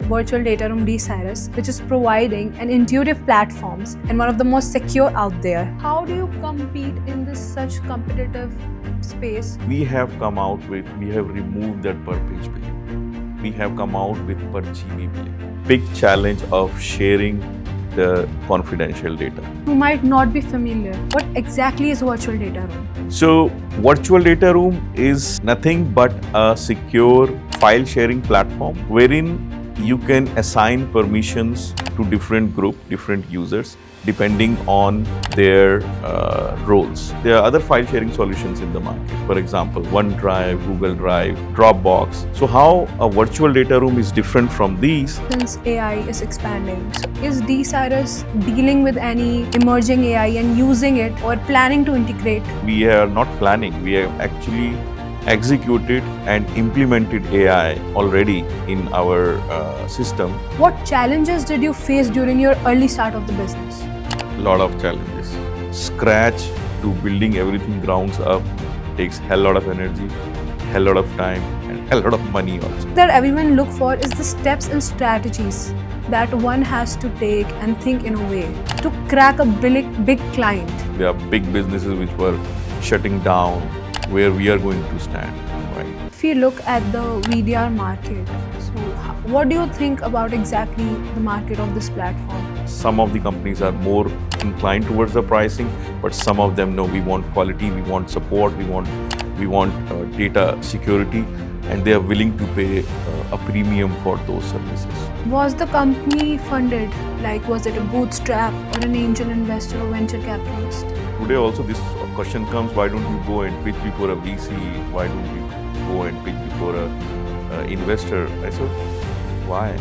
virtual data room DCirrus, which is providing an intuitive platforms and one of the most secure out there. How do you compete in this such competitive space? We have removed that per page billing. We have come out with per GB billing. Big challenge of sharing the confidential data. You might not be familiar. What exactly is virtual data room? So, virtual data room is nothing but a secure file sharing platform wherein you can assign permissions to different users depending on their roles. There are other file sharing solutions in the market. For example, OneDrive, Google Drive, Dropbox. So how a virtual data room is different from these? Since AI is expanding, so is DCirrus dealing with any emerging AI and using it or planning to integrate? We are not planning. We have actually executed and implemented AI already in our system. What challenges did you face during your early start of the business? A lot of challenges. Scratch to building everything grounds up takes hell lot of energy, hell lot of time, and hell lot of money also. That everyone look for is the steps and strategies that one has to take and think in a way to crack a big client. There are big businesses which were shutting down, where we are going to stand, right? If you look at the VDR market, so what do you think about exactly the market of this platform? Some of the companies are more inclined towards the pricing, but some of them know we want quality, we want support, we want data security, and they are willing to pay a premium for those services. Was the company funded? Like, was it a bootstrap or an angel investor or venture capitalist? Today also this question comes, why don't you go and pitch before a VC? Why don't you go and pitch before a investor? I said, why?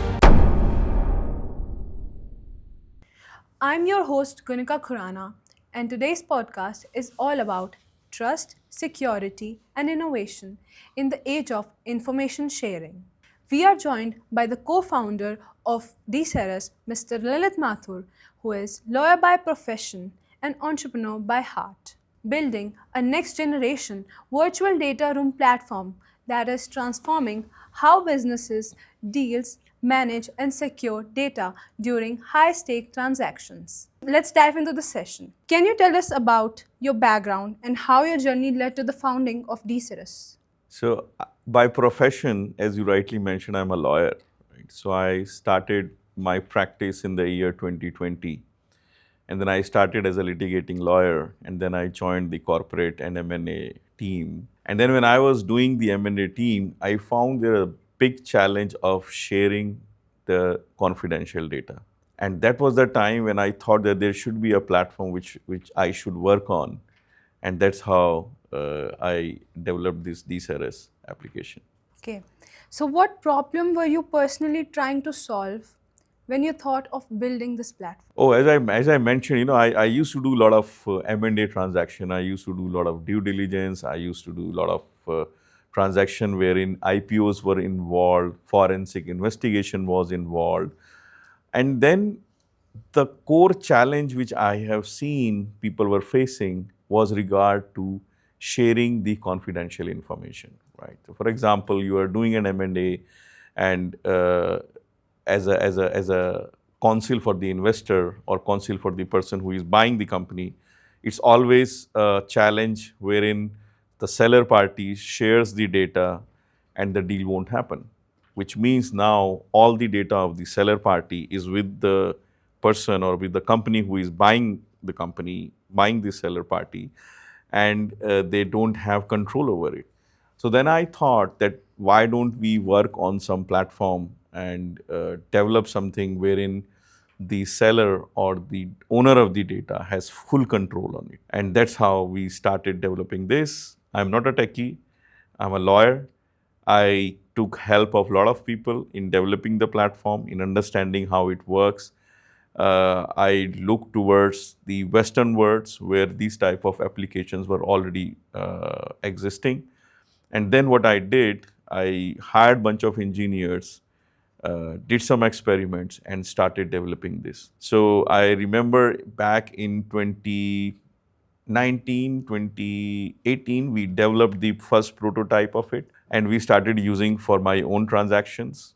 I'm your host Gunika Khurana, and today's podcast is all about trust, security, and innovation in the age of information sharing. We are joined by the co-founder of DCirrus, Mr. Lalit Mathur, who is lawyer by profession and entrepreneur by heart, building a next-generation virtual data room platform that is transforming how businesses deals, manage, and secure data during high-stake transactions. Let's dive into the session. Can you tell us about your background and how your journey led to the founding of DCirrus? So, by profession, as you rightly mentioned, I'm a lawyer. Right? So, I started my practice in the year 2020. And then I started as a litigating lawyer, and then I joined the corporate and M&A team. And then when I was doing the M&A team, I found there a big challenge of sharing the confidential data. And that was the time when I thought that there should be a platform which I should work on. And that's how I developed this DCirrus application. Okay. So what problem were you personally trying to solve when you thought of building this platform? Oh, as I mentioned, I used to do a lot of M&A transaction. I used to do a lot of due diligence. I used to do a lot of transaction wherein IPOs were involved, forensic investigation was involved. And then the core challenge which I have seen people were facing was regard to sharing the confidential information, right? So for example, you are doing an M&A and as a counsel for the investor or counsel for the person who is buying the company, it's always a challenge wherein the seller party shares the data and the deal won't happen, which means now all the data of the seller party is with the person or with the company who is buying the seller party, and they don't have control over it. So then I thought that why don't we work on some platform and develop something wherein the seller or the owner of the data has full control on it. And that's how we started developing this. I'm not a techie, I'm a lawyer. I took help of a lot of people in developing the platform, in understanding how it works. I looked towards the Western worlds where these type of applications were already existing. And then what I did, I hired a bunch of engineers, did some experiments and started developing this. So I remember back in 2019, 2018, we developed the first prototype of it and we started using for my own transactions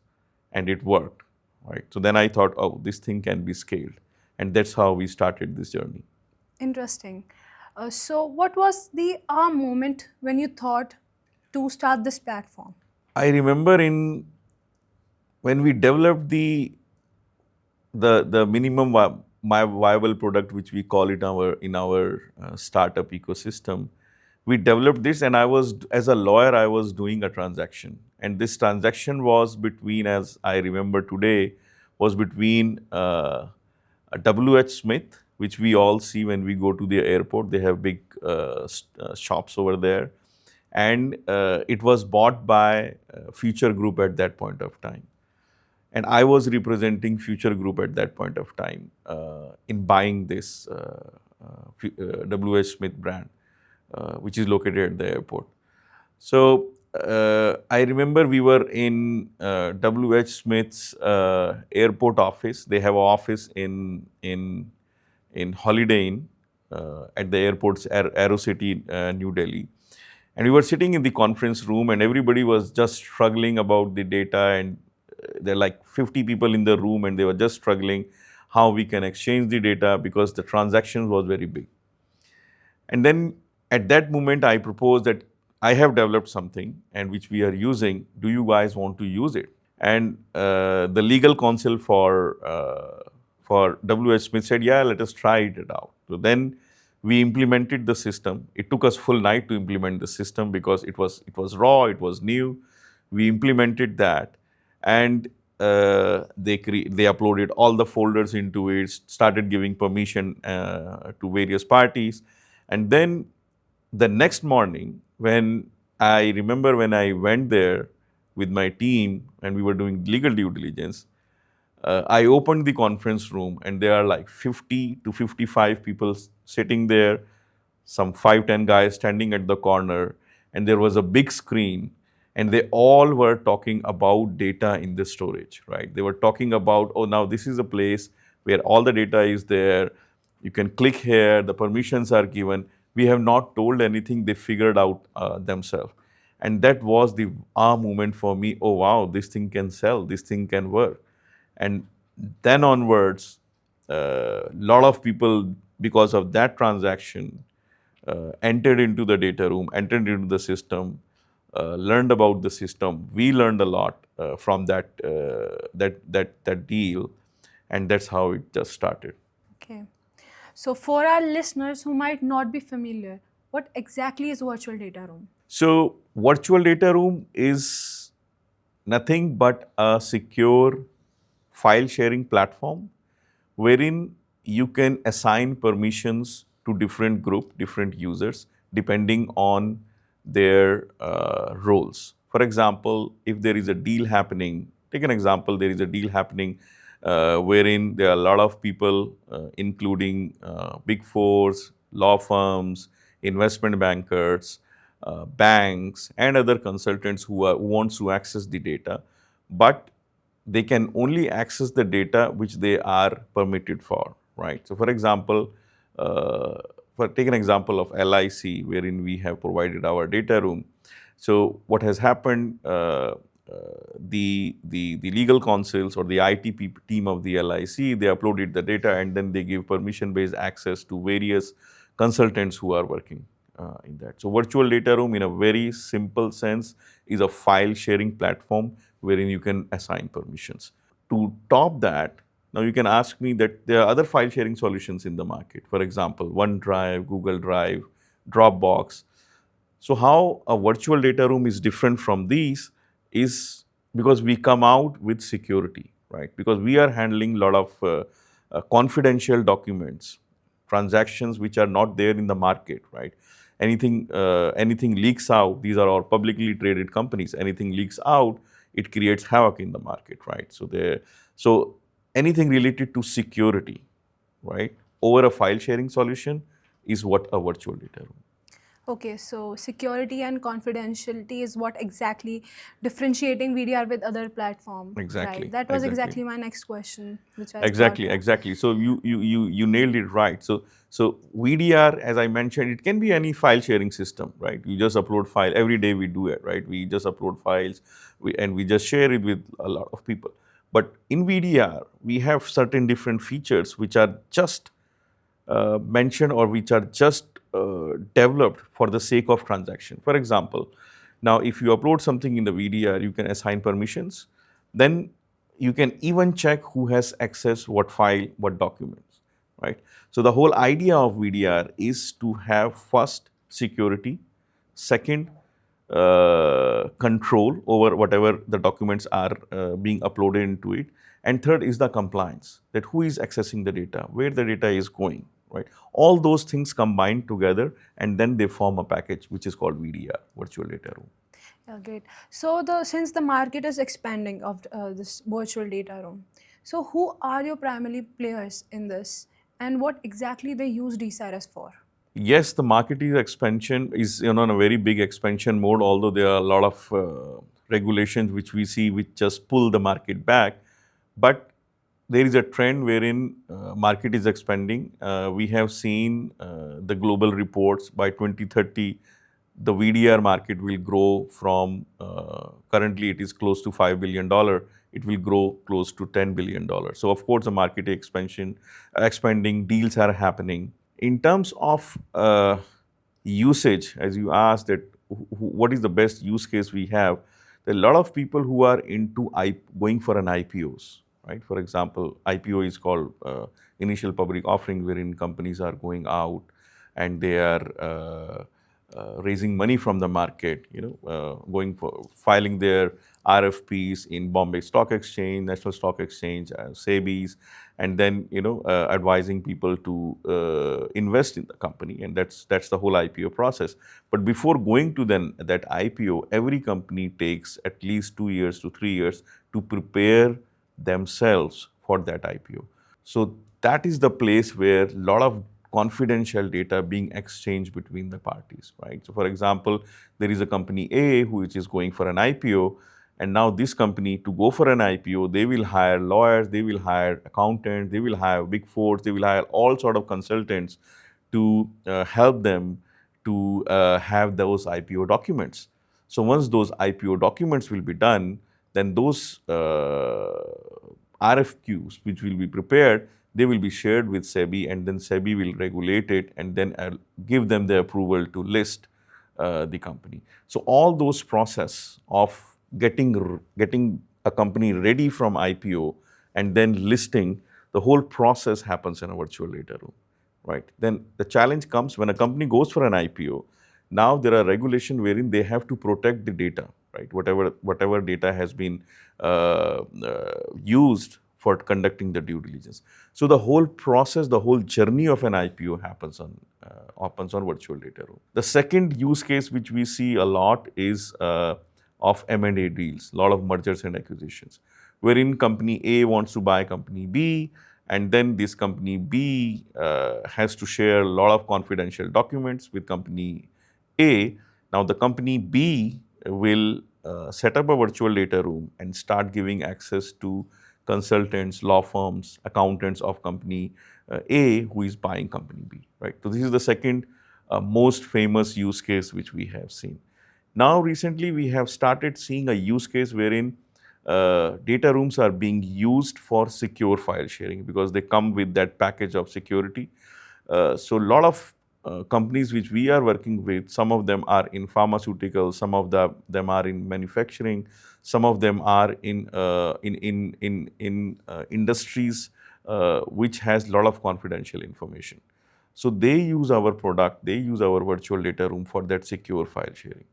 and it worked. right? So then I thought, oh, this thing can be scaled. And that's how we started this journey. Interesting. So, what was the moment when you thought to start this platform? I remember when we developed the minimum my viable product, which we call it in our startup ecosystem, we developed this, and I was, as a lawyer, I was doing a transaction, and this transaction was between, as I remember today, was between a WH Smith, which we all see when we go to the airport. They have big shops over there, and it was bought by Future Group at that point of time. And I was representing Future Group at that point of time in buying this WH Smith brand, which is located at the airport. So I remember we were in WH Smith's airport office. They have an office in Holiday Inn at the airport's Aero City, New Delhi. And we were sitting in the conference room, and everybody was just struggling about the data, and there are like 50 people in the room, and they were just struggling how we can exchange the data because the transactions was very big. And then at that moment, I proposed that I have developed something and which we are using. Do you guys want to use it? And the legal counsel for WH Smith said, yeah, let us try it out. So then we implemented the system. It took us full night to implement the system because it was raw, it was new. We implemented that, and they uploaded all the folders into it, started giving permission to various parties. And then the next morning, when I remember when I went there with my team and we were doing legal due diligence, I opened the conference room, and there are like 50 to 55 people sitting there, some 5-10 guys standing at the corner, and there was a big screen, and they all were talking about data in the storage, right? They were talking about, oh, now this is a place where all the data is there. You can click here, the permissions are given. We have not told anything, they figured out themselves. And that was the moment for me. Oh, wow, this thing can sell, this thing can work. And then onwards, a lot of people, because of that transaction, entered into the data room, entered into the system, learned about the system. We learned a lot from that deal, and that's how it just started. Okay. So, for our listeners who might not be familiar, what exactly is virtual data room? So, virtual data room is nothing but a secure file sharing platform wherein you can assign permissions to different group, different users, depending on their roles. For example, if there is a deal happening, take an example, there is a deal happening wherein there are a lot of people, including big fours, law firms, investment bankers, banks, and other consultants who wants to access the data, but they can only access the data which they are permitted for, right? So, for example, take an example of LIC, wherein we have provided our data room. So, what has happened? The legal counsels or the IT team of the LIC, they uploaded the data, and then they give permission-based access to various consultants who are working in that. So, virtual data room, in a very simple sense, is a file sharing platform wherein you can assign permissions. To top that, now you can ask me that there are other file sharing solutions in the market. For example, OneDrive, Google Drive, Dropbox. So how a virtual data room is different from these is because we come out with security, right? Because we are handling a lot of confidential documents, transactions which are not there in the market, right? Anything leaks out, these are all publicly traded companies. Anything leaks out, it creates havoc in the market, right? So anything related to security, right, over a file sharing solution is what a virtual data room. Okay, so security and confidentiality is what exactly differentiating VDR with other platform, right? Exactly, That was exactly. exactly my next question, which I thought Exactly, of. exactly. So you nailed it right. So VDR, as I mentioned, it can be any file sharing system, right? You just upload file. Every day we do it, right? We just upload files, and we just share it with a lot of people. But in VDR, we have certain different features which are just mentioned or which are just developed for the sake of transaction. For example, now if you upload something in the VDR, you can assign permissions. Then you can even check who has access, what file, what documents, right? So the whole idea of VDR is to have first security, second control over whatever the documents are being uploaded into it, and third is the compliance, that who is accessing the data, where the data is going, right? All those things combined together, and then they form a package which is called VDR, virtual data room. Yeah, great. So since the market is expanding of this virtual data room, so who are your primary players in this, and what exactly they use DCirrus for? Yes, the market is expansion is in a very big expansion mode, although there are a lot of regulations which we see which just pull the market back. But there is a trend wherein market is expanding. We have seen the global reports by 2030, the VDR market will grow from currently it is close to $5 billion. It will grow close to $10 billion. So of course the market expansion, expanding, deals are happening. In terms of usage, as you asked, that what is the best use case we have, there are a lot of people who are into going for an IPOs, right? For example, IPO is called initial public offering, wherein companies are going out and they are raising money from the market, going for filing their RFPs in Bombay Stock Exchange, National Stock Exchange, SEBIs, and then advising people to invest in the company, and that's the whole IPO process. But before going to then that IPO, every company takes at least 2 years to 3 years to prepare themselves for that IPO. So that is the place where a lot of confidential data being exchanged between the parties, right? So for example, there is a company A which is going for an IPO, and now this company, to go for an IPO, they will hire lawyers, they will hire accountants, they will hire big fours, they will hire all sort of consultants to help them to have those IPO documents. So once those IPO documents will be done, then those RFQs which will be prepared, they will be shared with SEBI, and then SEBI will regulate it and then give them the approval to list the company. So all those process of getting a company ready from IPO and then listing, the whole process happens in a virtual data room, right? Then the challenge comes when a company goes for an IPO. Now there are regulations wherein they have to protect the data, right? Whatever data has been used for conducting the due diligence. So the whole process, the whole journey of an IPO happens on virtual data room. The second use case which we see a lot is of M&A deals, a lot of mergers and acquisitions, wherein company A wants to buy company B, and then this company B has to share a lot of confidential documents with company A. Now the company B will set up a virtual data room and start giving access to consultants, law firms, accountants of company A who is buying company B, right? So this is the second most famous use case which we have seen. Now recently we have started seeing a use case wherein data rooms are being used for secure file sharing because they come with that package of security. So a lot of companies which we are working with, some of them are in pharmaceuticals, some of them are in manufacturing, some of them are in industries which has a lot of confidential information. So they use our product, they use our virtual data room for that secure file sharing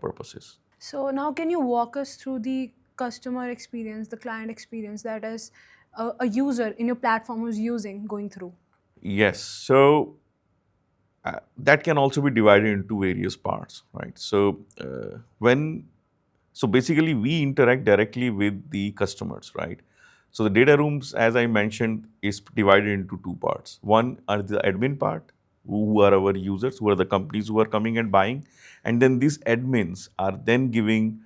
purposes. So now can you walk us through the customer experience, the client experience that is a user in your platform who's using going through? Yes. So that can also be divided into various parts, right? So basically we interact directly with the customers, right? So the data rooms, as I mentioned, is divided into two parts. One are the admin part, who are our users, who are the companies who are coming and buying, and then these admins are then giving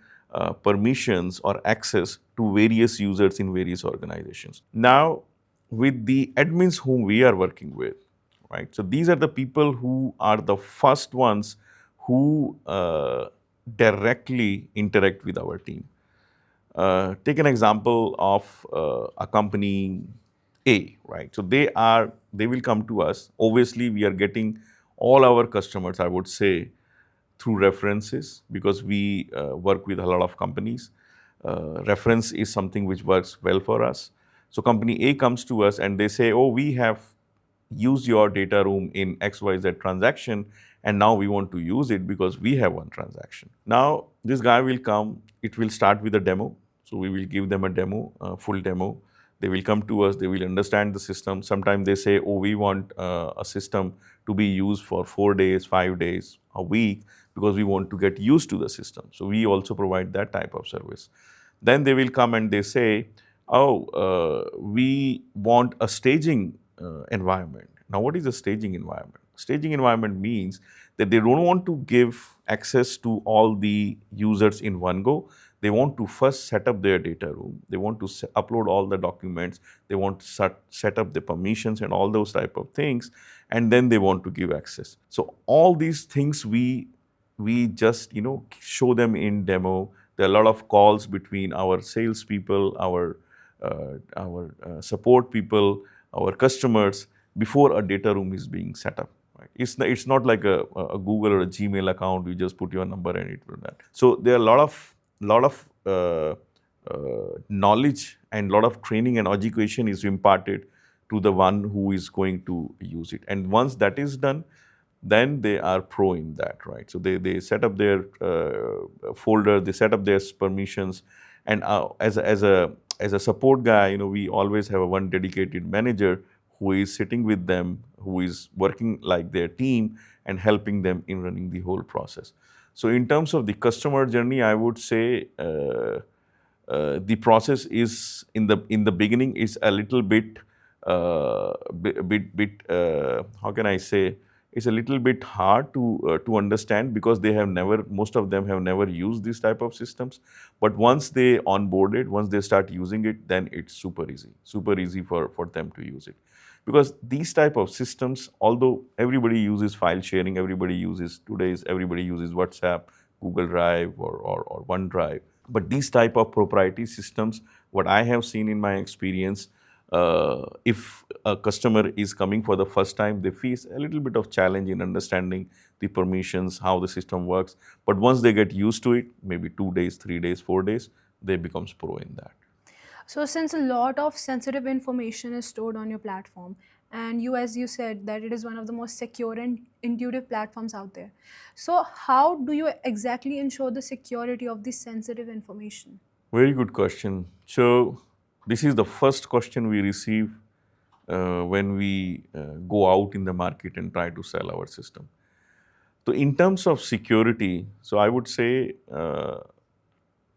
permissions or access to various users in various organizations. Now, with the admins whom we are working with, right? So these are the people who are the first ones who directly interact with our team. Take an example of a company A, right? So they will come to us. Obviously, we are getting all our customers, I would say, through references because we work with a lot of companies. Reference is something which works well for us. So company A comes to us and they say, "Oh, we have used your data room in XYZ transaction, and now we want to use it because we have one transaction." Now, this guy will come, it will start with a demo. So we will give them a demo, a full demo. They will come to us, they will understand the system. Sometimes they say, "Oh, we want a system to be used for 4 days, 5 days, a week, because we want to get used to the system." So we also provide that type of service. Then they will come and they say, "Oh, we want a staging environment." Now, what is a staging environment? Staging environment means that they don't want to give access to all the users in one go. They want to first set up their data room. They want to upload all the documents. They want to set up the permissions and all those type of things, and then they want to give access. So all these things we just show them in demo. There are a lot of calls between our salespeople, our support people, our customers before a data room is being set up. Right? It's not like a Google or a Gmail account. You just put your number and it will that. So there are a lot of knowledge and a lot of training and education is imparted to the one who is going to use it. And once that is done, then they are pro in that, right? So they set up their folder, they set up their permissions, and as a support guy, we always have a one dedicated manager who is sitting with them, who is working like their team and helping them in running the whole process. So in terms of the customer journey, I would say the process is in the beginning is a little bit how can I say, it's a little bit hard to understand because most of them have never used this type of systems. But once they onboard it, once they start using it, then it's super easy for them to use it. Because these type of systems, although everybody uses file sharing, everybody uses WhatsApp, Google Drive, or OneDrive, but these type of proprietary systems, what I have seen in my experience, if a customer is coming for the first time, they face a little bit of challenge in understanding the permissions, how the system works. But once they get used to it, maybe 2 days, 3 days, 4 days, they becomes pro in that. So, since a lot of sensitive information is stored on your platform, and as you said, that it is one of the most secure and intuitive platforms out there. So, how do you exactly ensure the security of this sensitive information? Very good question. So this is the first question we receive when we go out in the market and try to sell our system. So in terms of security, so I would say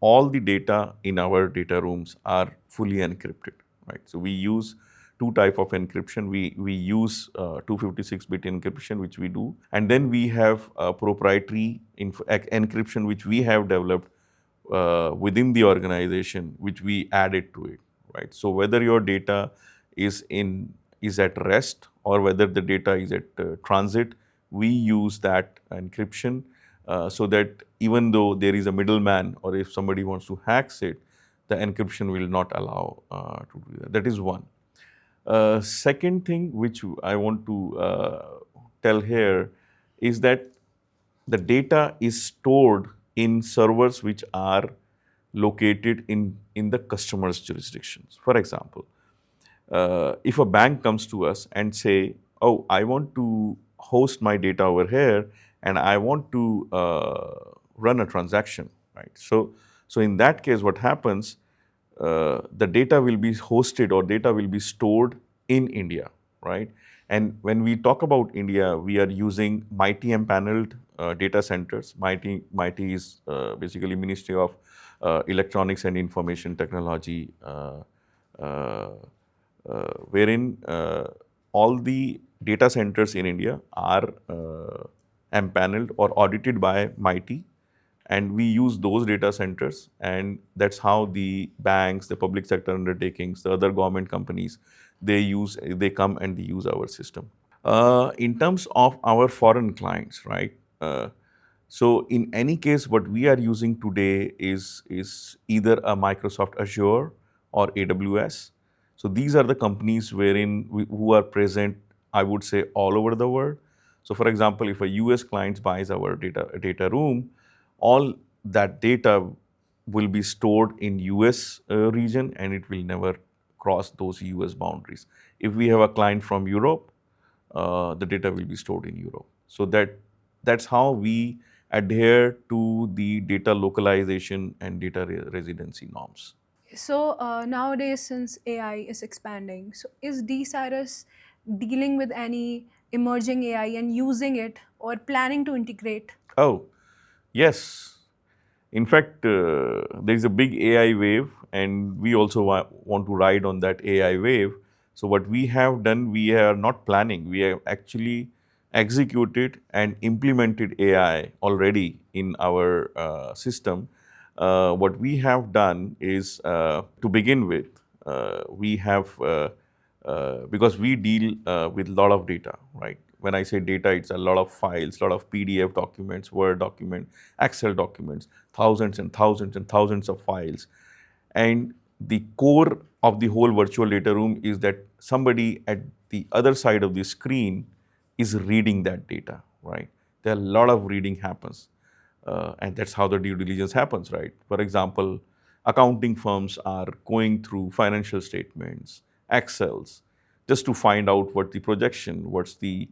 all the data in our data rooms are fully encrypted, right? So we use two type of encryption. We use 256-bit encryption, which we do, and then we have a proprietary encryption which we have developed within the organization, which we added to it, right? So whether your data is at rest or whether the data is at transit, we use that encryption so that even though there is a middleman or if somebody wants to hack it, the encryption will not allow to do that. That is one. Second thing which I want to tell here is that the data is stored in servers which are located in the customer's jurisdictions. For example, if a bank comes to us and say, "Oh, I want to host my data over here and I want to run a transaction," right? So in that case, what happens? The data will be hosted or data will be stored in India, right? And when we talk about India, we are using MITRE empaneled data centers. MITRE is basically Ministry of Electronics and Information Technology, uh, wherein all the data centers in India are empaneled or audited by MITRE, and we use those data centers, and that's how the banks, the public sector undertakings, the other government companies, they come and they use our system. In terms of our foreign clients, right? So in any case, what we are using today is either a Microsoft Azure or AWS. So these are the companies who are present, I would say, all over the world. So for example, if a US client buys our data room, all that data will be stored in US region, and it will never cross those US boundaries. If we have a client from Europe, the data will be stored in Europe. So that's how we adhere to the data localization and data residency norms. So nowadays, since AI is expanding, so is DCirrus dealing with any emerging AI and using it or planning to integrate? Oh, yes. In fact, there is a big AI wave, and we also want to ride on that AI wave. So, what we have done, we are not planning, we have actually executed and implemented AI already in our system. What we have done is, to begin with, we have because we deal with a lot of data, right? When I say data, it's a lot of files, a lot of PDF documents, Word document, Excel documents, thousands and thousands and thousands of files. And the core of the whole virtual data room is that somebody at the other side of the screen is reading that data, right? There are a lot of reading happens. And that's how the due diligence happens, right? For example, accounting firms are going through financial statements, Excels, just to find out what the projection, what's the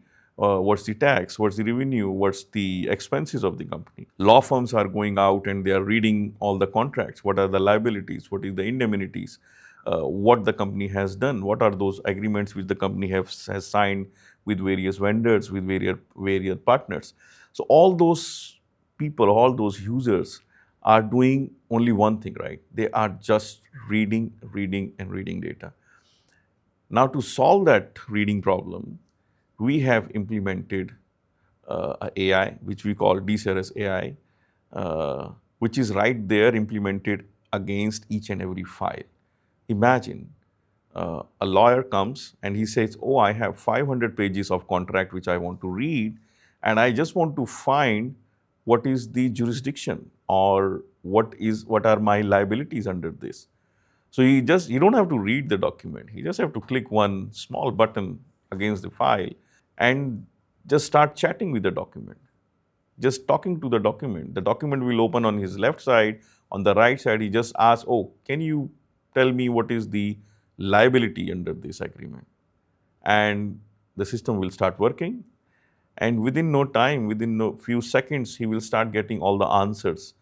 tax, what's the revenue, what's the expenses of the company. Law firms are going out and they are reading all the contracts. What are the liabilities? What is the indemnities? What the company has done? What are those agreements which the company has signed with various vendors, with various partners? So all those people, all those users are doing only one thing, right? They are just reading, reading, and reading data. Now, to solve that reading problem, we have implemented a AI, which we call DCirrus AI, which is right there implemented against each and every file. Imagine a lawyer comes and he says, "Oh, I have 500 pages of contract which I want to read, and I just want to find what is the jurisdiction or what are my liabilities under this." So you don't have to read the document. You just have to click one small button against the file and just start chatting with the document, just talking to the document. The document will open on his left side. On the right side, he just asks, "Oh, can you tell me what is the liability under this agreement?" And the system will start working. And within no time, within no few seconds, he will start getting all the answers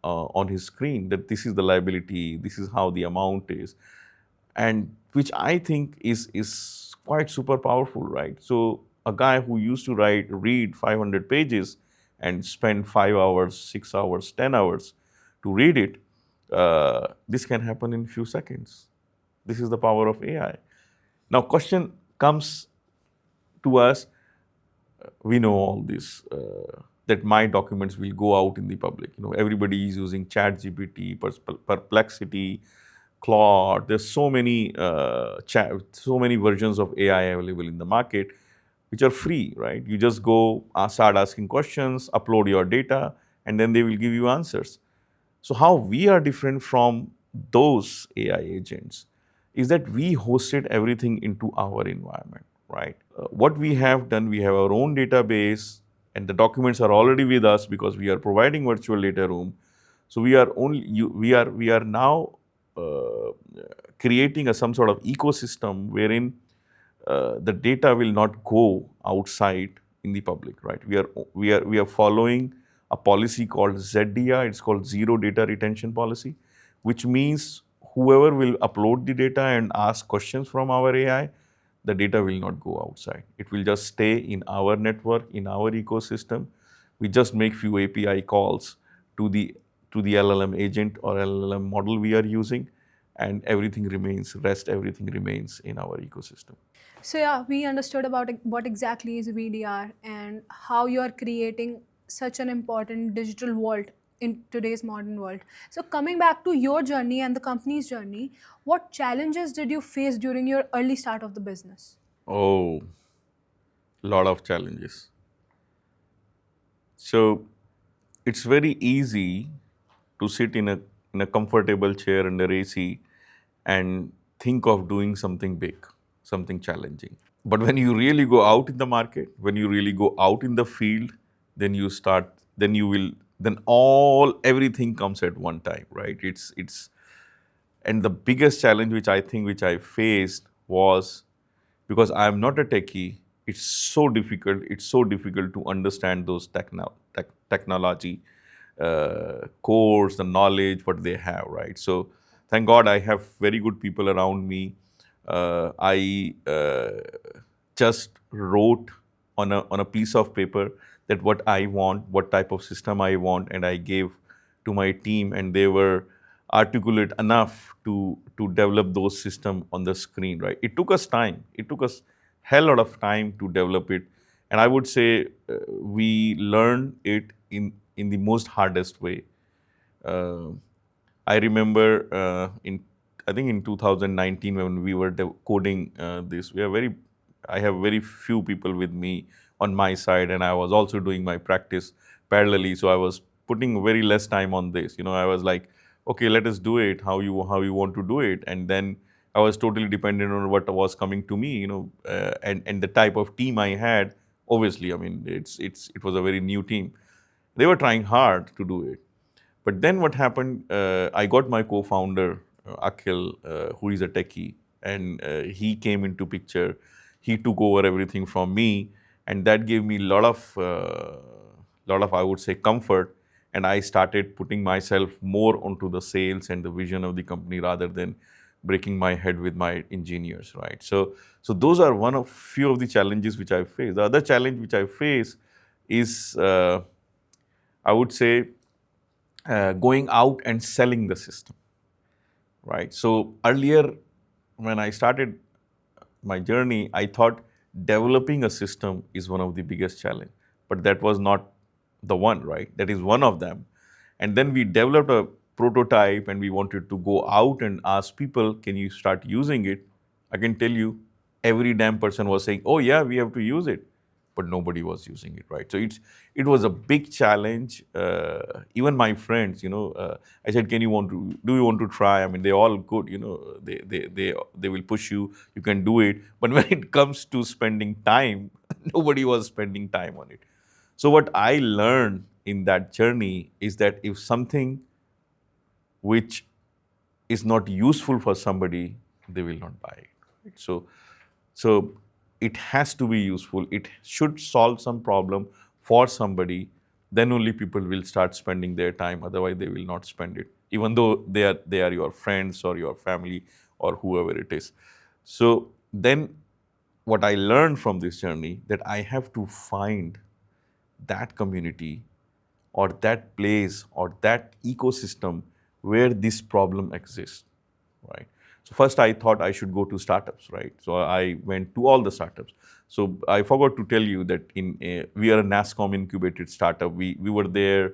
on his screen that this is the liability, this is how the amount is, and which I think is quite super powerful, right? So a guy who used to read 500 pages and spend 5 hours, 6 hours, 10 hours to read it, this can happen in few seconds. This is the power of AI. Now, question comes to us. We know all this, that my documents will go out in the public. Everybody is using ChatGPT, Perplexity, Claude. There's so many versions of AI available in the market, which are free, right? You just go start asking questions, upload your data, and then they will give you answers. So how we are different from those AI agents is that we hosted everything into our environment, right? What we have done, we have our own database, and the documents are already with us because we are providing virtual data room. So we are now creating some sort of ecosystem wherein the data will not go outside in the public, right? We are following a policy called ZDR. It's called Zero Data Retention Policy, which means whoever will upload the data and ask questions from our AI, the data will not go outside. It will just stay in our network, in our ecosystem. We just make few API calls to the LLM agent or LLM model we are using, and everything remains in our ecosystem. So yeah, we understood about what exactly is VDR and how you are creating such an important digital vault in today's modern world. So coming back to your journey and the company's journey, what challenges did you face during your early start of the business? Oh, lot of challenges. So it's very easy to sit in a comfortable chair under AC and think of doing something big, something challenging. But when you really go out in the market, when you really go out in the field, then you start, then you will, then everything comes at one time, right? And the biggest challenge which I think which I faced was because I am not a techie, it's so difficult. It's so difficult to understand those technology cores, the knowledge, what they have, right? So thank God I have very good people around me. I just wrote on a piece of paper that what I want, what type of system I want, and I gave to my team, and they were articulate enough to develop those system on the screen, right? It took us time. It took us hell lot of time to develop it, and I would say we learned it in the most hardest way. Uh, I remember I think in 2019 when we were coding this, I have very few people with me on my side, and I was also doing my practice parallelly. So I was putting very less time on this. I was like, okay, let us do it. How you want to do it, and then I was totally dependent on what was coming to me. And the type of team I had. Obviously, I mean, it was a very new team. They were trying hard to do it, but then what happened? I got my co-founder Akhil, who is a techie, and he came into picture. He took over everything from me, and that gave me lot of I would say comfort. And I started putting myself more onto the sales and the vision of the company rather than breaking my head with my engineers, right? So those are one of few of the challenges which I face. The other challenge which I face is I would say going out and selling the system, right? So earlier, when I started my journey, I thought developing a system is one of the biggest challenge, but that was not the one, right? That is one of them. And then we developed a prototype and we wanted to go out and ask people, can you start using it? I can tell you, every damn person was saying, oh yeah, we have to use it, but nobody was using it, right? So it was a big challenge. Even my friends, I said, do you want to try? I mean, they're all good, they will push you, you can do it. But when it comes to spending time, nobody was spending time on it. So what I learned in that journey is that if something which is not useful for somebody, they will not buy it. Right? So it has to be useful. It should solve some problem for somebody. Then only people will start spending their time. Otherwise, they will not spend it, even though they are your friends or your family or whoever it is. So then, what I learned from this journey that I have to find that community or that place or that ecosystem where this problem exists, right? So first I thought I should go to startups, right? So I went to all the startups. So I forgot to tell you that we are a NASCOM incubated startup. We were there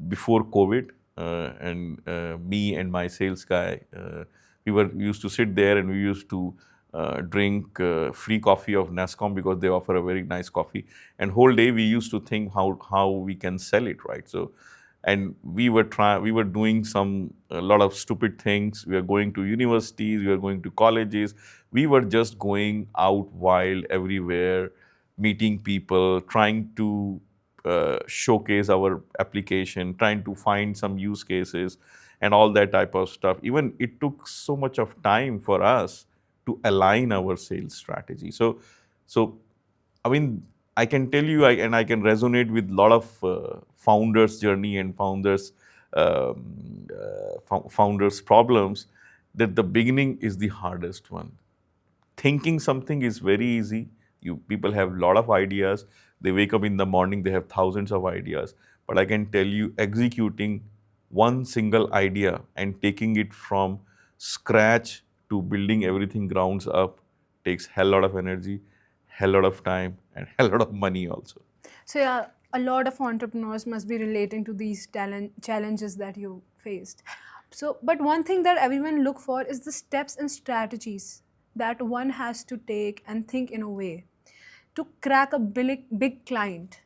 before COVID, and me and my sales guy, we used to sit there and we used to drink free coffee of NASCOM because they offer a very nice coffee. And whole day we used to think how we can sell it, right? So, and we were doing a lot of stupid things. We are going to universities, we are going to colleges, we were just going out wild everywhere, meeting people, trying to showcase our application, trying to find some use cases and all that type of stuff. Even it took so much of time for us to align our sales strategy. So I mean, I can tell you, and I can resonate with a lot of founders' journey and founders' problems. That the beginning is the hardest one. Thinking something is very easy. People have a lot of ideas. They wake up in the morning, they have thousands of ideas. But I can tell you, executing one single idea and taking it from scratch to building everything grounds up takes hell lot of energy, hell lot of time, and hell lot of money also. So yeah, a lot of entrepreneurs must be relating to these challenges that you faced. So, but one thing that everyone look for is the steps and strategies that one has to take and think in a way to crack a big client.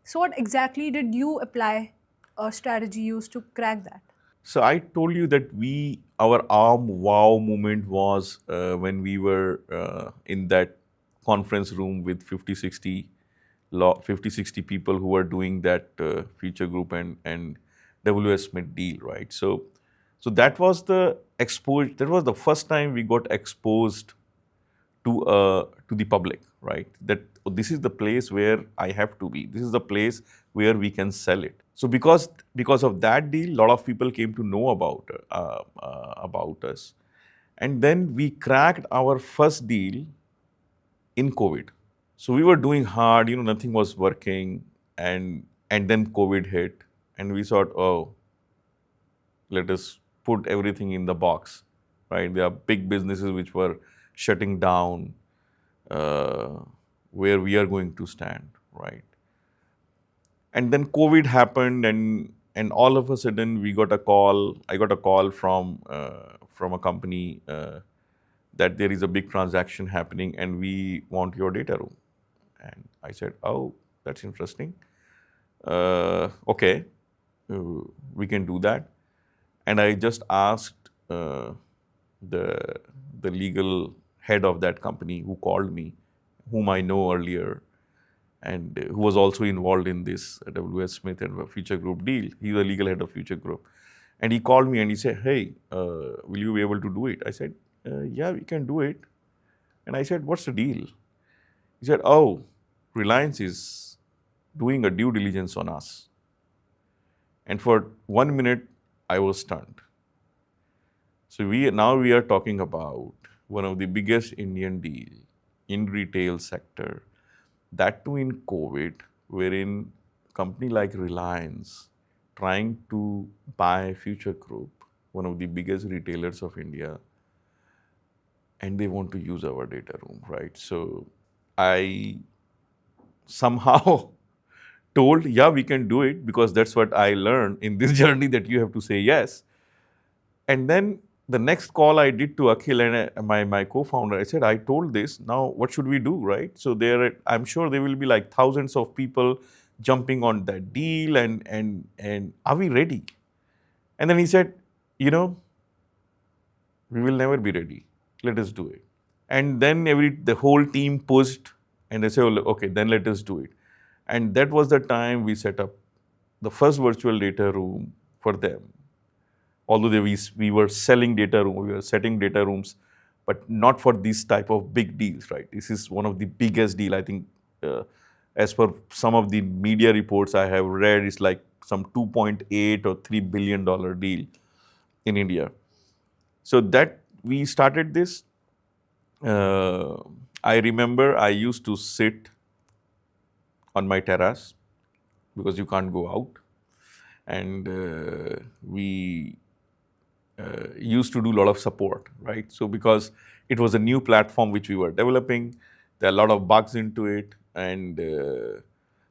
So, what exactly did you apply a strategy used to crack that? So I told you that our arm wow moment was when we were in that conference room with 50, 60 people who were doing that feature group and WS Smith deal, right? So that was the exposure. That was the first time we got exposed to the public, right? That this is the place where I have to be. This is the place where we can sell it. So because of that deal, a lot of people came to know about us, and then we cracked our first deal in COVID. So we were doing hard, nothing was working, and then COVID hit, and we thought, oh, let us put everything in the box, right? There are big businesses which were shutting down, uh, where we are going to stand, right? And then COVID happened, and all of a sudden we got a call. I got a call from a company that there is a big transaction happening, and we want your data room. And I said, oh, that's interesting. Okay, uh, we can do that. And I just asked the the legal head of that company who called me, whom I know earlier, and who was also involved in this WS Smith and Future Group deal. He's the legal head of Future Group. And he called me and he said, hey, will you be able to do it? I said, yeah, we can do it. And I said, what's the deal? He said, oh, Reliance is doing a due diligence on us. And for 1 minute, I was stunned. So we are talking about one of the biggest Indian deal in retail sector, that too in COVID, wherein company like Reliance trying to buy Future Group, one of the biggest retailers of India, and they want to use our data room, right? So I somehow told, yeah, we can do it, because that's what I learned in this journey, that you have to say yes. And then the next call I did to Akhil and my co-founder, I said, I told this, now what should we do, right? So I'm sure there will be like thousands of people jumping on that deal, and are we ready? And then he said, we will never be ready. Let us do it. And then the whole team pushed, and they said, oh, okay, then let us do it. And that was the time we set up the first virtual data room for them. Although we were selling data room, we were setting data rooms, but not for this type of big deals, right? This is one of the biggest deal, I think, as per some of the media reports I have read, it's like some 2.8 or $3 billion deal in India. So that we started this. Uh, I remember I used to sit on my terrace because you can't go out, and we used to do a lot of support, right? So because it was a new platform which we were developing, there are a lot of bugs into it, and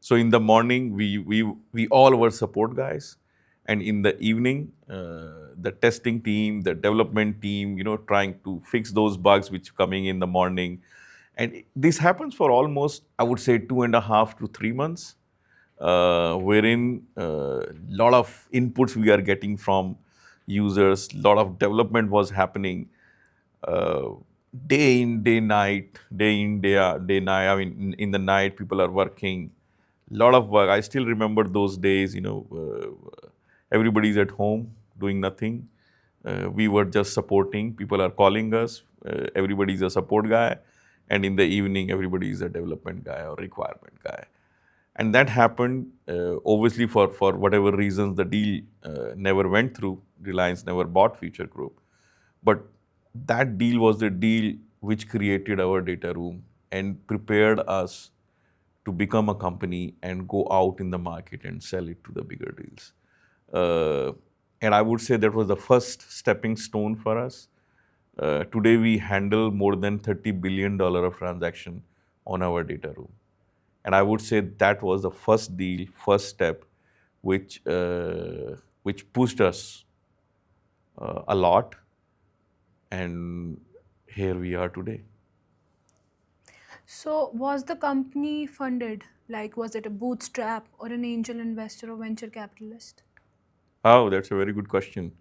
so in the morning we all were support guys, and in the evening the testing team, the development team, trying to fix those bugs which coming in the morning, and this happens for almost, I would say, 2.5 to 3 months, wherein a lot of inputs we are getting from users, lot of development was happening, uh, day in, day night, day in, day out, day night. I mean, in the night, people are working, lot of work. I still remember those days, everybody's at home doing nothing. We were just supporting. People are calling us. Everybody's a support guy. And in the evening, everybody is a development guy or requirement guy. And that happened, obviously, for whatever reasons, the deal never went through. Reliance never bought Future Group. But that deal was the deal which created our data room and prepared us to become a company and go out in the market and sell it to the bigger deals. And I would say that was the first stepping stone for us. Today, we handle more than $30 billion of transaction on our data room. And I would say that was the first deal, first step, which pushed us a lot. And here we are today. So, was the company funded? Like, was it a bootstrap or an angel investor or venture capitalist? Oh, that's a very good question.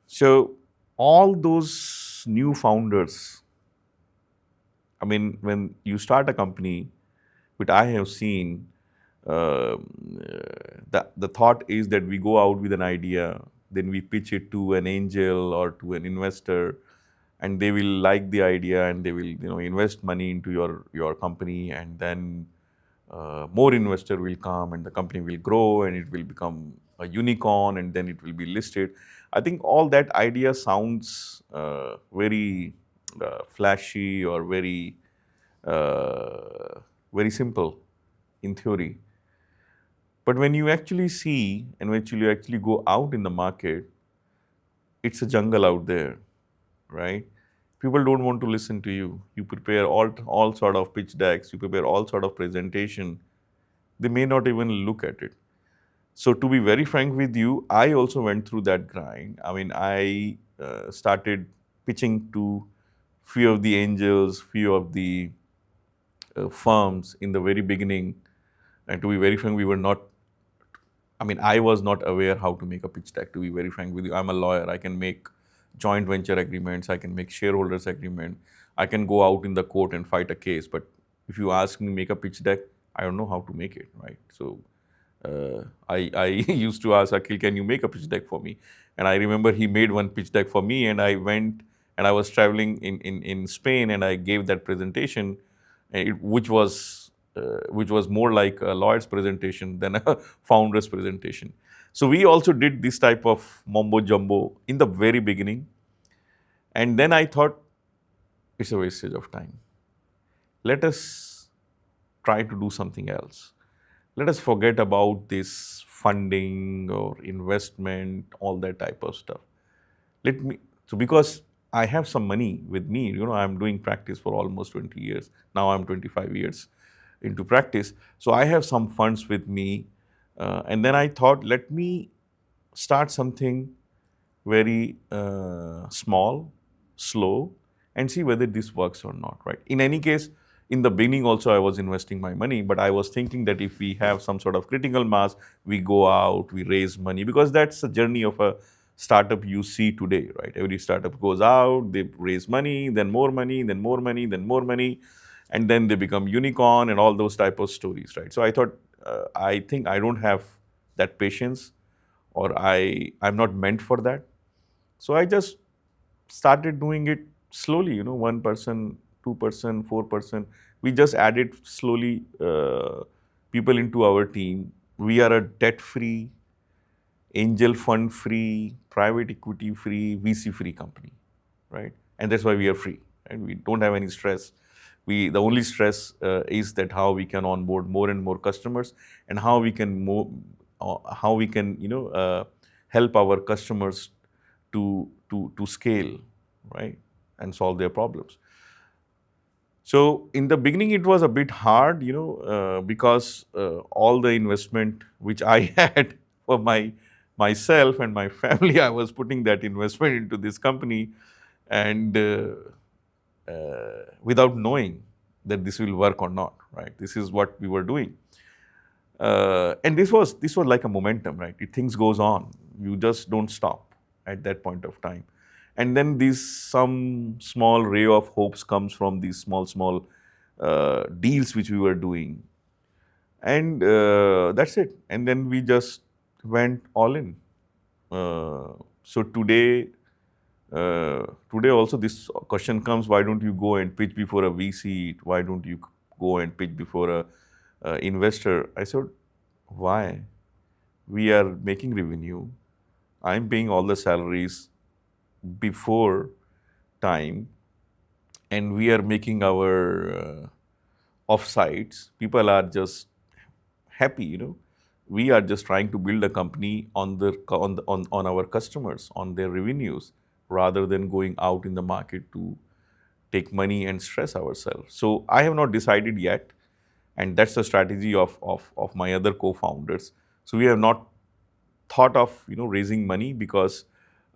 So, all those new founders, I mean, when you start a company, which I have seen, the thought is that we go out with an idea, then we pitch it to an angel or to an investor, and they will like the idea and they will invest money into your company, and then more investor will come and the company will grow and it will become a unicorn and then it will be listed. I think all that idea sounds very flashy or uh, very simple in theory. But when you actually see and when you actually go out in the market, it's a jungle out there, right? People don't want to listen to you. You prepare all sort of pitch decks, you prepare all sort of presentation. They may not even look at it. So to be very frank with you, I also went through that grind. I mean, I started pitching to few of the angels, few of the firms in the very beginning. And to be very frank, we were not. I mean, I was not aware how to make a pitch deck. To be very frank with you, I'm a lawyer. I can make joint venture agreements. I can make shareholders agreement. I can go out in the court and fight a case. But if you ask me make a pitch deck, I don't know how to make it, right? So I used to ask Akhil, can you make a pitch deck for me? And I remember he made one pitch deck for me, and I went and I was traveling in Spain, and I gave that presentation, which was more like a lawyer's presentation than a founder's presentation. So we also did this type of mumbo jumbo in the very beginning, and then I thought it's a wastage of time. Let us try to do something else. Let us forget about this funding or investment, all that type of stuff. Let me, so because I have some money with me, I'm doing practice for almost 20 years. Now I'm 25 years into practice. So I have some funds with me. And then I thought, let me start something very small, slow, and see whether this works or not, right? In any case, in the beginning also I was investing my money, but I was thinking that if we have some sort of critical mass, we go out, we raise money, because that's the journey of a startup you see today, right? Every startup goes out, they raise money, then more money, then more money, then more money, and then they become unicorn and all those type of stories, right? So I thought, I think I don't have that patience, or I'm not meant for that. So I just started doing it slowly, 1%, 2%, 4%. We just added slowly people into our team. We are a debt free, angel fund free, private equity free, VC free company, right? And that's why we are free, and we don't have any stress. The only stress is that how we can onboard more and more customers, and how we can help our customers to scale, right, and solve their problems. So in the beginning, it was a bit hard, because all the investment which I had for myself and my family, I was putting that investment into this company, and without knowing that this will work or not, right? This is what we were doing, and this was like a momentum, right? Things goes on. You just don't stop at that point of time, and then some small ray of hopes comes from these small deals which we were doing, and that's it. And then we just went all in. So today also this question comes: why don't you go and pitch before a VC? Why don't you go and pitch before a investor? I said, why? We are making revenue. I'm paying all the salaries before time, and we are making our offsites. People are just happy, We are just trying to build a company on our customers, on their revenues, rather than going out in the market to take money and stress ourselves. So I have not decided yet, and that's the strategy of my other co-founders. So we have not thought of raising money, because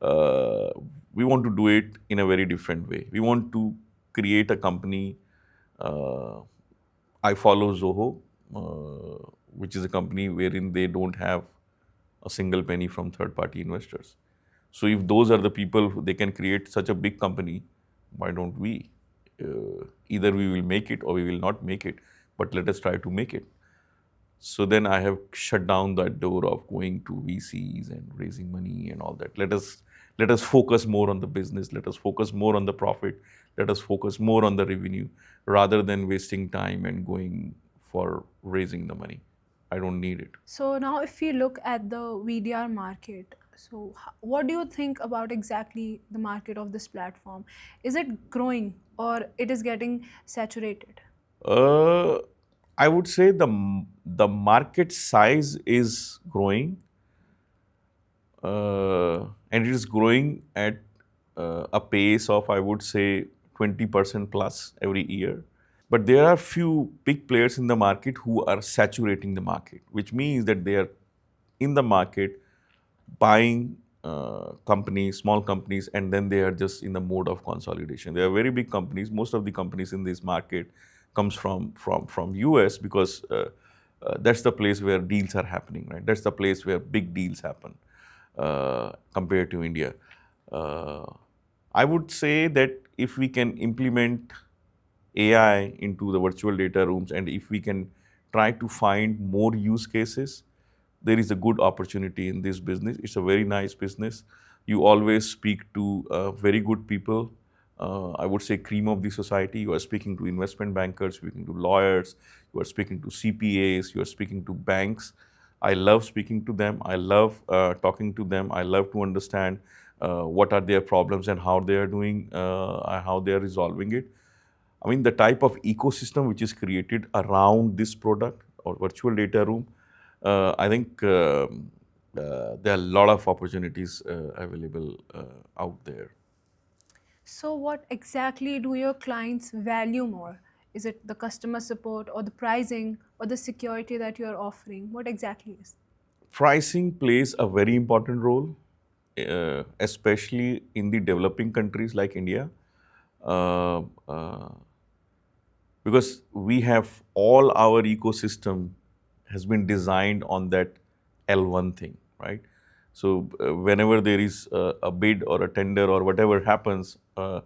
uh, we want to do it in a very different way. We want to create a company. I follow Zoho. which is a company wherein they don't have a single penny from third-party investors. So if those are the people who they can create such a big company, why don't we? Either we will make it or we will not make it, but let us try to make it. So then I have shut down that door of going to VCs and raising money and all that. Let us focus more on the business. Let us focus more on the profit. Let us focus more on the revenue rather than wasting time and going for raising the money. I don't need it. So now if we look at the VDR market, so what do you think about exactly the market of this platform? Is it growing or it is getting saturated? Uh, I would say the market size is growing, and it is growing at a pace of, I would say, 20% plus every year. But there are few big players in the market who are saturating the market, which means that they are in the market buying companies, small companies, and then they are just in the mode of consolidation. They are very big companies. Most of the companies in this market comes from US because that's the place where deals are happening, right? That's the place where big deals happen compared to India. Uh, I would say that if we can implement AI into the virtual data rooms, and if we can try to find more use cases, there is a good opportunity in this business. It's a very nice business. You always speak to very good people. I would say cream of the society. You are speaking to investment bankers, speaking to lawyers, you are speaking to CPAs, you are speaking to banks. I love speaking to them. I love talking to them. I love to understand what are their problems and how they are doing, how they are resolving it. I mean, the type of ecosystem which is created around this product or virtual data room, I think there are a lot of opportunities available out there. So what exactly do your clients value more? Is it the customer support or the pricing or the security that you are offering? What exactly is? Pricing plays a very important role, especially in the developing countries like India. Uh, uh, because we have all our ecosystem has been designed on that L1 thing, right? So whenever there is a bid or a tender or whatever happens, there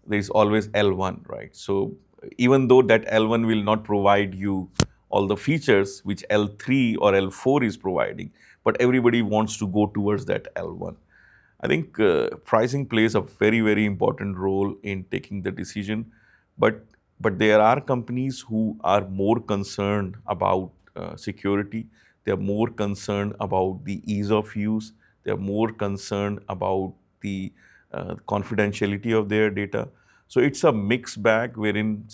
is always L1, right? So even though that L1 will not provide you all the features which L3 or L4 is providing, but everybody wants to go towards that L1. I think pricing plays a very, very important role in taking the decision, but there are companies who are more concerned about security. They are more concerned about the ease of use. They are more concerned about the confidentiality of their data. So it's a mixed bag wherein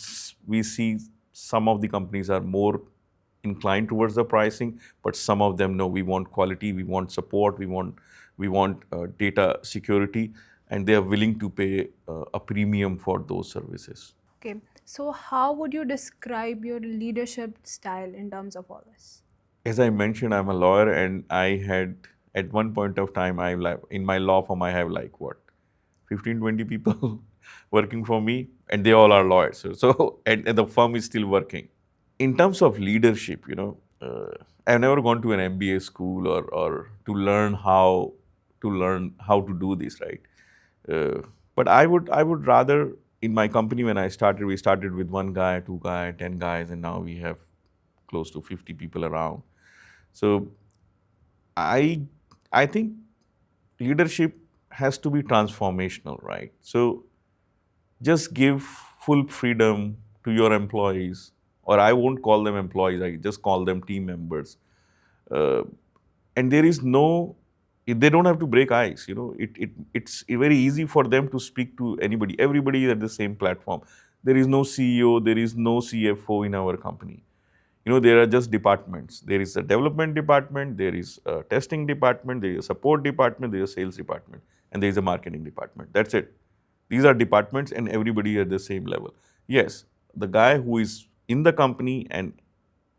we see some of the companies are more inclined towards the pricing, but some of them know we want quality, we want support, we want data security, and they are willing to pay a premium for those services. Okay, so how would you describe your leadership style in terms of all this? As I mentioned, I'm a lawyer, and I had at one point of time, in my law firm, I have like what, 15, 20 people working for me, and they all are lawyers. And the firm is still working. In terms of leadership, I've never gone to an MBA school or to learn how to do this, right? But I would rather, in my company when I started, we started with one guy, two guy, 10 guys, and now we have close to 50 people around. So I I think leadership has to be transformational, right? So just give full freedom to your employees, or I won't call them employees, I just call them team members. Uh, and there is no, they don't have to break ice. It's very easy for them to speak to anybody. Everybody is at the same platform. There is no CEO, there is no CFO in our company. There are just departments. There is a development department, there is a testing department, there is a support department, there is a sales department, and there is a marketing department. That's it. These are departments, and everybody at the same level. Yes, the guy who is in the company and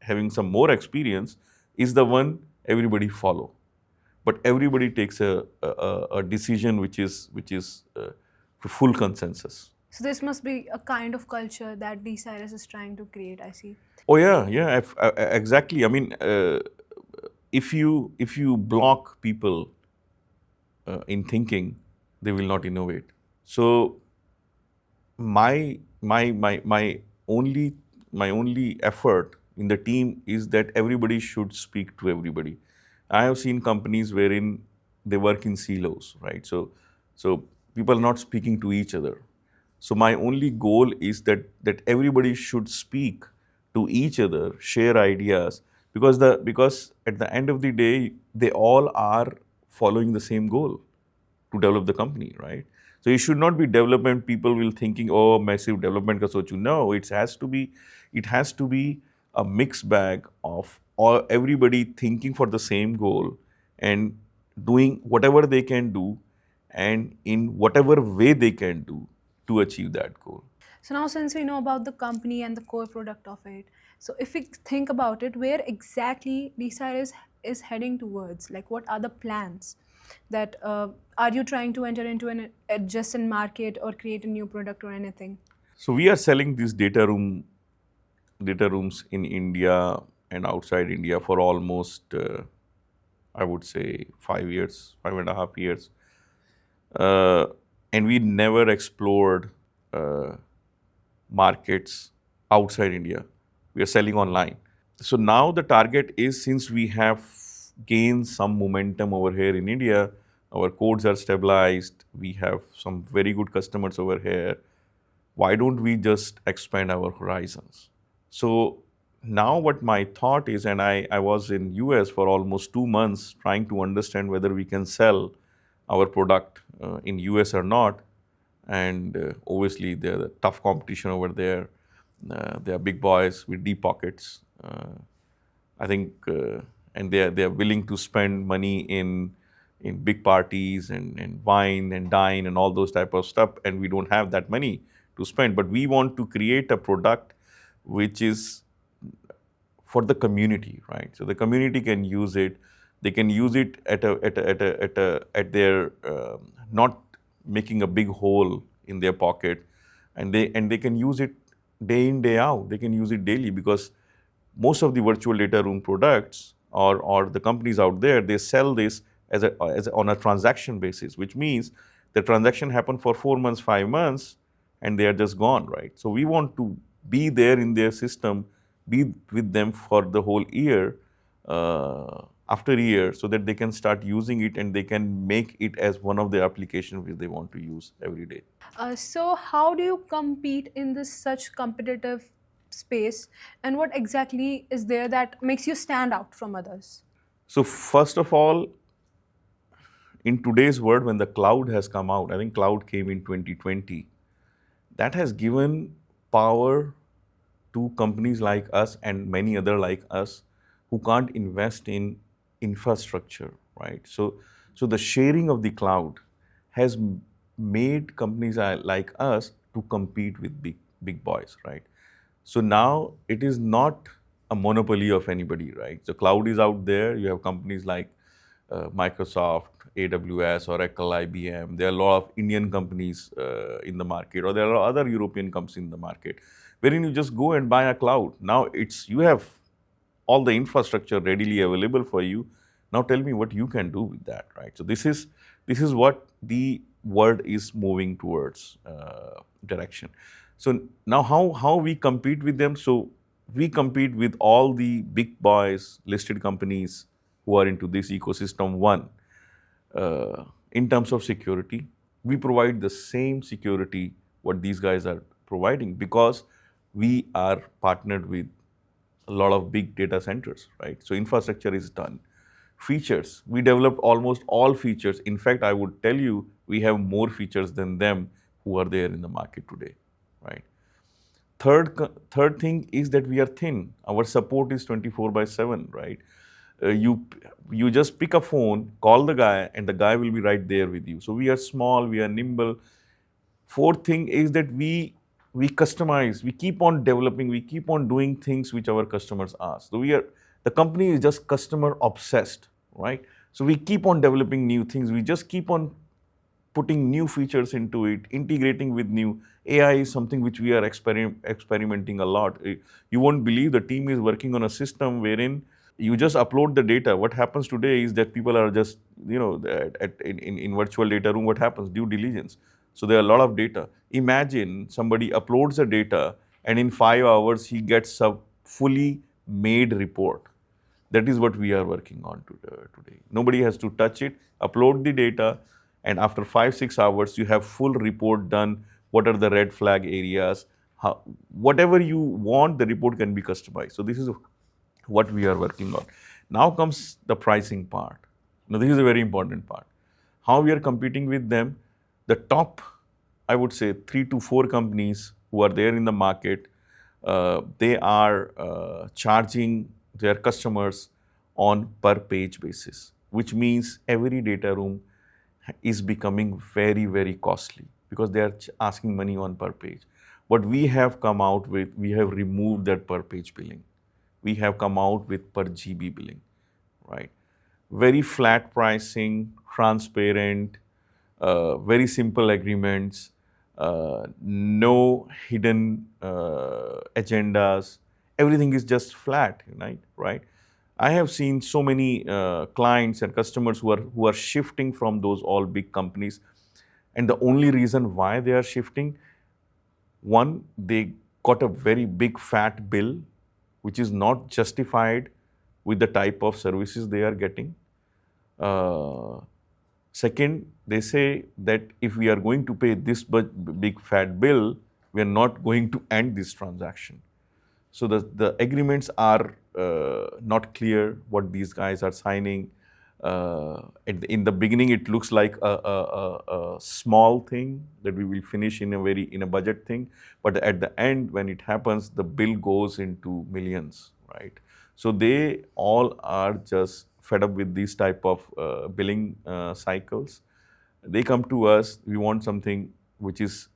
having some more experience is the one everybody follow. But everybody takes a decision which is full consensus. So this must be a kind of culture that DCirrus is trying to create, I see. Oh yeah, yeah, exactly. I mean, if you block people in thinking, they will not innovate. So my only effort in the team is that everybody should speak to everybody. I have seen companies wherein they work in silos, right? So people are not speaking to each other. So my only goal is that everybody should speak to each other, share ideas, because at the end of the day, they all are following the same goal to develop the company, right? So it should not be development. People will thinking, oh, massive development ka sochu. No, it has to be a mixed bag of all everybody thinking for the same goal and doing whatever they can do and in whatever way they can do to achieve that goal. So now, since we know about the company and the core product of it, so if we think about it, where exactly DCirrus is heading towards? Like, what are the plans? That are you trying to enter into an adjacent market or create a new product or anything? So we are selling these data rooms in India and outside India for almost I would say 5 years, 5.5 years. Uh, and we never explored uh, markets outside India. We are selling online. So now the target is, since we have gained some momentum over here in India, our codes are stabilized, we have some very good customers over here. Why don't we just expand our horizons? So now what my thought is, and I was in US for almost 2 months trying to understand whether we can sell our product in US or not. And obviously there's a tough competition over there. They are big boys with deep pockets. I think, and they are willing to spend money in big parties and wine and dine and all those type of stuff, and we don't have that money to spend. But we want to create a product which is for the community, right? So the community can use it. They can use it at their not making a big hole in their pocket, and they can use it day in day out. They can use it daily, because most of the virtual data room products or the companies out there, they sell this on a transaction basis, which means the transaction happened for 4 months, 5 months, and they are just gone, right? So we want to be there in their system, be with them for the whole year, after year, so that they can start using it and they can make it as one of the applications which they want to use every day. So how do you compete in this such competitive space, and what exactly is there that makes you stand out from others? So first of all, in today's world, when the cloud has come out, I think cloud came in 2020, that has given power to companies like us and many other like us who can't invest in infrastructure, right? So the sharing of the cloud has made companies like us to compete with big boys, right? So now it is not a monopoly of anybody, right? So cloud is out there. You have companies like Microsoft, AWS, Oracle, IBM. There are a lot of Indian companies in the market, or there are other European companies in the market, wherein you just go and buy a cloud. Now you have all the infrastructure readily available for you. Now tell me what you can do with that, right? So this is what the world is moving towards direction. So now how we compete with them? So we compete with all the big boys, listed companies who are into this ecosystem. One, in terms of security, we provide the same security what these guys are providing, because we are partnered with a lot of big data centers, right? So infrastructure is done. Features, we developed almost all features. In fact, I would tell you, we have more features than them who are there in the market today, right? Third thing is that we are thin. Our support is 24/7, right? You just pick a phone, call the guy, and the guy will be right there with you. So we are small, we are nimble. Fourth thing is that we customize, we keep on developing, we keep on doing things which our customers ask. So the company is just customer obsessed, right? So we keep on developing new things. We just keep on putting new features into it, integrating with new AI is something which we are experimenting a lot. You won't believe the team is working on a system wherein you just upload the data. What happens today is that people are just, in virtual data room, what happens? Due diligence. So there are a lot of data. Imagine somebody uploads the data and in 5 hours he gets a fully made report. That is what we are working on today. Nobody has to touch it, upload the data, and after 5-6 hours, you have full report done. What are the red flag areas? Whatever you want, the report can be customized. So this is what we are working on. Now comes the pricing part. Now this is a very important part. How we are competing with them, the top, I would say 3 to 4 companies who are there in the market, they are charging their customers on per page basis, which means every data room is becoming very, very costly because they are asking money on per page. What we have come out with, we have removed that per page billing. We have come out with per GB billing, right? Very flat pricing, transparent, very simple agreements, no hidden agendas. Everything is just flat, right? I have seen so many clients and customers who are shifting from those all big companies, and the only reason why they are shifting, one, they got a very big fat bill, which is not justified with the type of services they are getting. Second, they say that if we are going to pay this big fat bill, we are not going to end this transaction. So the agreements are not clear what these guys are signing. In the beginning, it looks like a small thing that we will finish in a budget thing, but at the end, when it happens, the bill goes into millions, right? So they all are just fed up with these type of billing cycles. They come to us. We want something which gives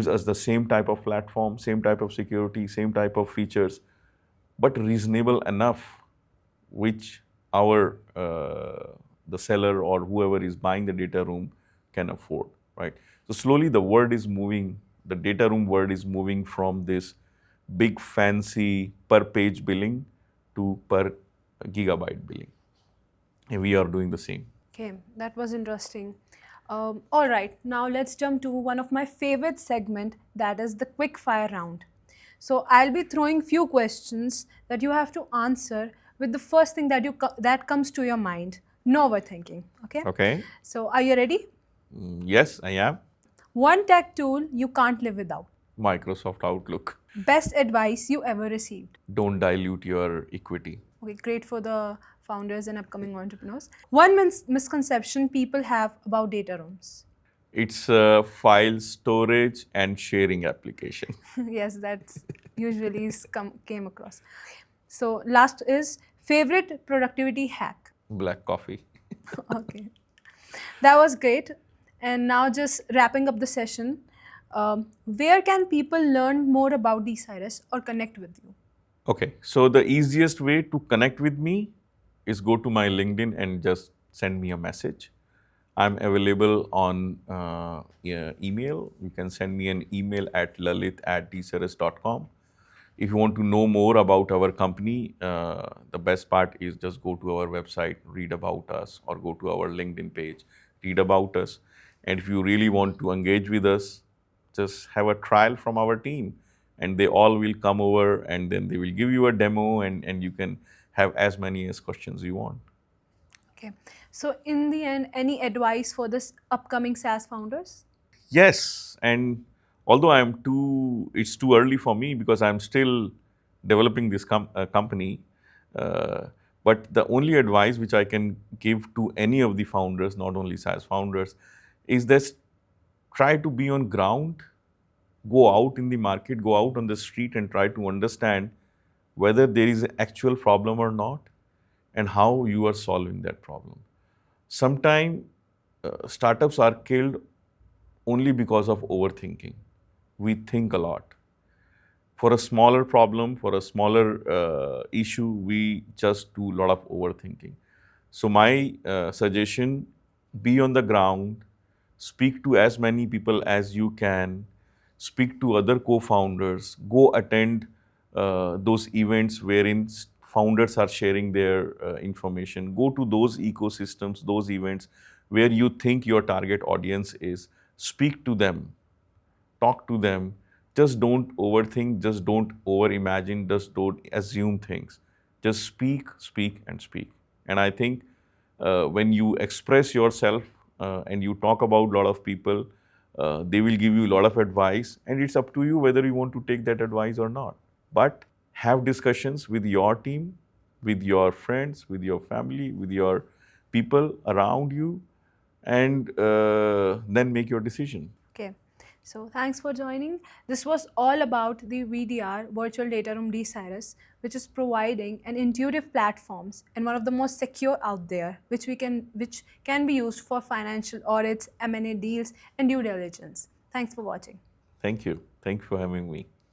us the same type of platform, same type of security, same type of features, but reasonable enough, which the seller or whoever is buying the data room can afford, right? So slowly the world is moving, the data room world is moving from this big fancy per page billing to per gigabyte billing. And we are doing the same. Okay, that was interesting. All right, now let's jump to one of my favorite segment, that is the quickfire round. So I'll be throwing few questions that you have to answer with the first thing that comes to your mind. No overthinking. Okay. Okay. So are you ready? Yes, I am. One tech tool you can't live without. Microsoft Outlook. Best advice you ever received. Don't dilute your equity. Okay, great for the founders and upcoming entrepreneurs. One misconception people have about data rooms. It's a file storage and sharing application. Yes, that's usually came across. So last is favorite productivity hack. Black coffee. Okay, that was great. And now just wrapping up the session, where can people learn more about DCirrus or connect with you? Okay, so the easiest way to connect with me is go to my LinkedIn and just send me a message. I'm available on email. You can send me an email at lalit@dcirrus.com. If you want to know more about our company, the best part is just go to our website, read about us, or go to our LinkedIn page, read about us. And if you really want to engage with us, just have a trial from our team, and they all will come over, and then they will give you a demo, and you can have as many as questions you want. Okay. So in the end, any advice for this upcoming SaaS founders? Yes, and although it's too early for me because I'm still developing this company. But the only advice which I can give to any of the founders, not only SaaS founders, is this: try to be on ground, go out in the market, go out on the street, and try to understand whether there is an actual problem or not, and how you are solving that problem. Sometimes startups are killed only because of overthinking. We think a lot. For a smaller problem, for a smaller issue, we just do a lot of overthinking. So my suggestion be on the ground, speak to as many people as you can, speak to other co-founders, go attend those events wherein founders are sharing their information, go to those ecosystems, those events where you think your target audience is, speak to them, talk to them. Just don't overthink, just don't over imagine, just don't assume things. Just speak, speak, and speak. And I think when you express yourself and you talk about a lot of people, they will give you a lot of advice, and it's up to you whether you want to take that advice or not. But have discussions with your team, with your friends, with your family, with your people around you, and then make your decision. Okay. So thanks for joining. This was all about the VDR, Virtual Data Room DCirrus, which is providing an intuitive platforms and one of the most secure out there, which can be used for financial audits, M&A deals, and due diligence. Thanks for watching. Thank you. Thank you for having me.